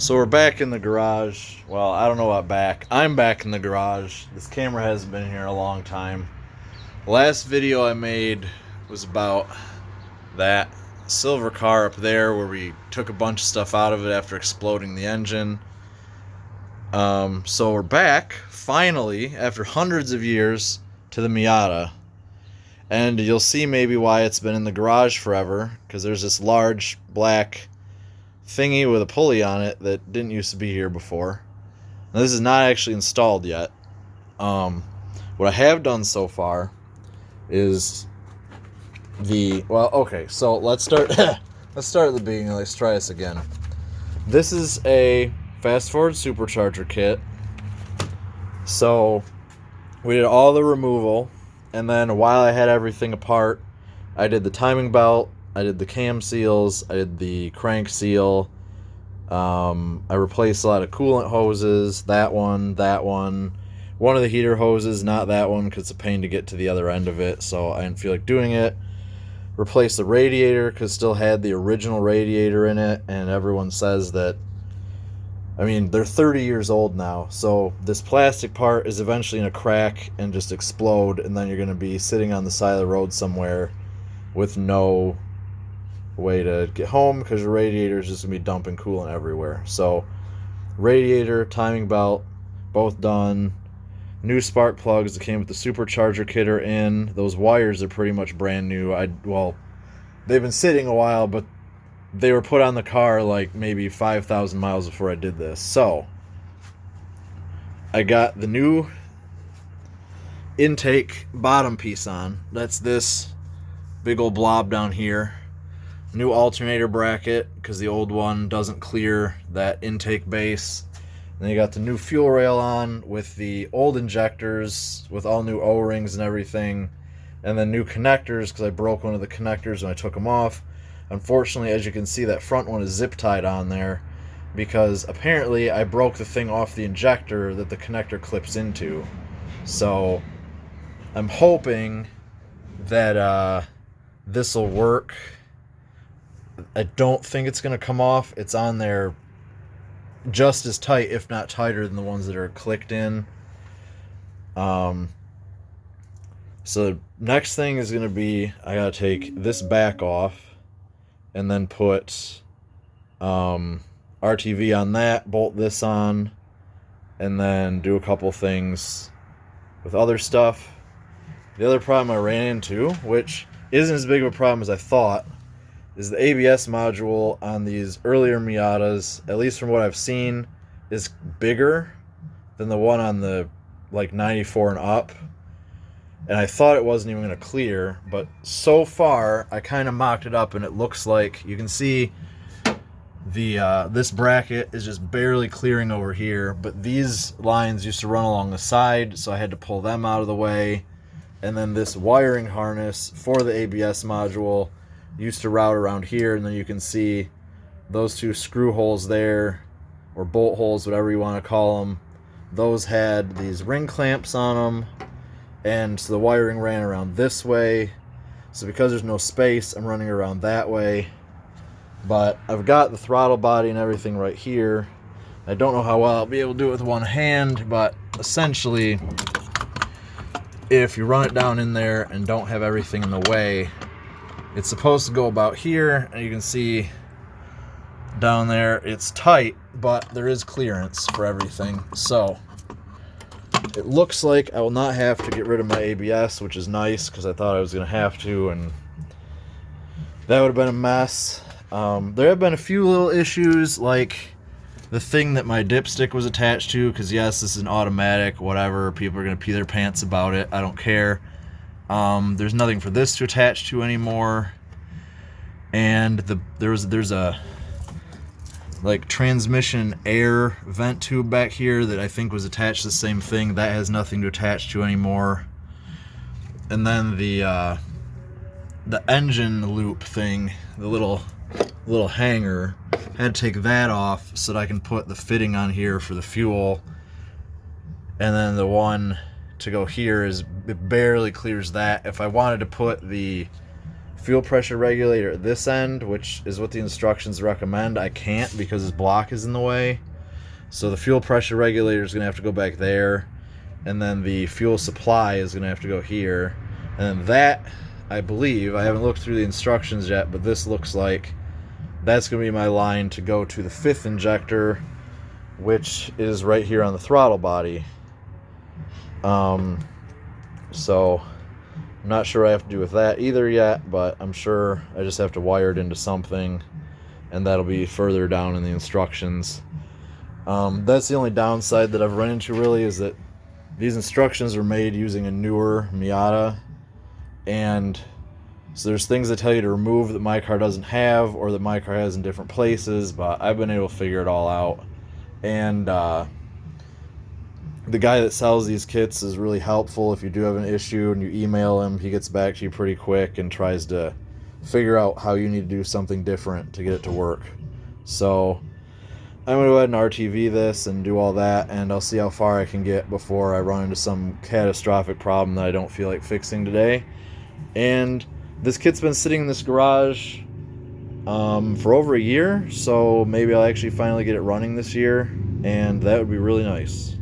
So we're back in the garage. Well, I don't know about back. I'm back in the garage. This camera hasn't been here a long time. Last video I made was about that silver car up there where we took a bunch of stuff out of it after exploding the engine. So we're back, finally, after hundreds of years, to the Miata. And you'll see maybe why it's been in the garage forever, because there's this large black thingy with a pulley on it that didn't used to be here before. Now, this is not actually installed yet. What I have done so far is so let's start let's start at the beginning. Let's try this again. This is a fast forward supercharger kit. So we did all the removal, and then while I had everything apart, I did the timing belt, I did the cam seals, I did the crank seal, I replaced a lot of coolant hoses, that one, one of the heater hoses, not that one because it's a pain to get to the other end of it, so I didn't feel like doing it. Replaced the radiator because it still had the original radiator in it, and everyone says that, I mean, they're 30 years old now, so this plastic part is eventually going to crack and just explode, and then you're going to be sitting on the side of the road somewhere with no way to get home because your radiator is just going to be dumping coolant everywhere. So radiator, timing belt, both done. New spark plugs that came with the supercharger kit are in. Those wires are pretty much brand new. They've been sitting a while, but they were put on the car like maybe 5,000 miles before I did this. So I got the new intake bottom piece on. That's this big old blob down here. New alternator bracket because the old one doesn't clear that intake base. And then you got the new fuel rail on with the old injectors with all new O-rings and everything. And then new connectors because I broke one of the connectors when I took them off. Unfortunately, as you can see, that front one is zip tied on there because apparently I broke the thing off the injector that the connector clips into. So I'm hoping that this will work. I don't think it's going to come off. It's on there just as tight, if not tighter, than the ones that are clicked in. So next thing is going to be, I got to take this back off and then put RTV on that, bolt this on, and then do a couple things with other stuff. The other problem I ran into, which isn't as big of a problem as I thought, is the ABS module on these earlier Miatas, at least from what I've seen, is bigger than the one on the like 94 and up. And I thought it wasn't even going to clear, but so far I kind of mocked it up and it looks like you can see the this bracket is just barely clearing over here, but these lines used to run along the side, so I had to pull them out of the way. And then this wiring harness for the ABS module used to route around here, and then you can see those two screw holes there, or bolt holes, whatever you want to call them. Those had these ring clamps on them, and so the wiring ran around this way. So because there's no space, I'm running around that way. But I've got the throttle body and everything right here. I don't know how well I'll be able to do it with one hand, but essentially, if you run it down in there and don't have everything in the way, it's supposed to go about here, and you can see down there it's tight, but there is clearance for everything. So it looks like I will not have to get rid of my ABS, which is nice because I thought I was going to have to, and that would have been a mess. There have been a few little issues, like the thing that my dipstick was attached to, because yes, this is an automatic, whatever, people are going to pee their pants about it, I don't care. There's nothing for this to attach to anymore, and there's a like transmission air vent tube back here that I think was attached to the same thing. That has nothing to attach to anymore. And then the engine loop thing, the little hanger, had to take that off so that I can put the fitting on here for the fuel. And then the one to go here it barely clears that. If I wanted to put the fuel pressure regulator at this end, which is what the instructions recommend. I can't because this block is in the way. So the fuel pressure regulator is going to have to go back there, and then the fuel supply is going to have to go here. And then that, I believe, I haven't looked through the instructions yet, but this looks like that's going to be my line to go to the 5th injector, which is right here on the throttle body. So I'm not sure what I have to do with that either yet, but I'm sure I just have to wire it into something, and that'll be further down in the instructions. That's the only downside that I've run into, really, is that these instructions are made using a newer Miata, and so there's things that tell you to remove that my car doesn't have, or that my car has in different places, but I've been able to figure it all out. And the guy that sells these kits is really helpful. If you do have an issue and you email him, he gets back to you pretty quick and tries to figure out how you need to do something different to get it to work. So I'm going to go ahead and RTV this and do all that, and I'll see how far I can get before I run into some catastrophic problem that I don't feel like fixing today. And this kit's been sitting in this garage for over a year, so maybe I'll actually finally get it running this year, and that would be really nice.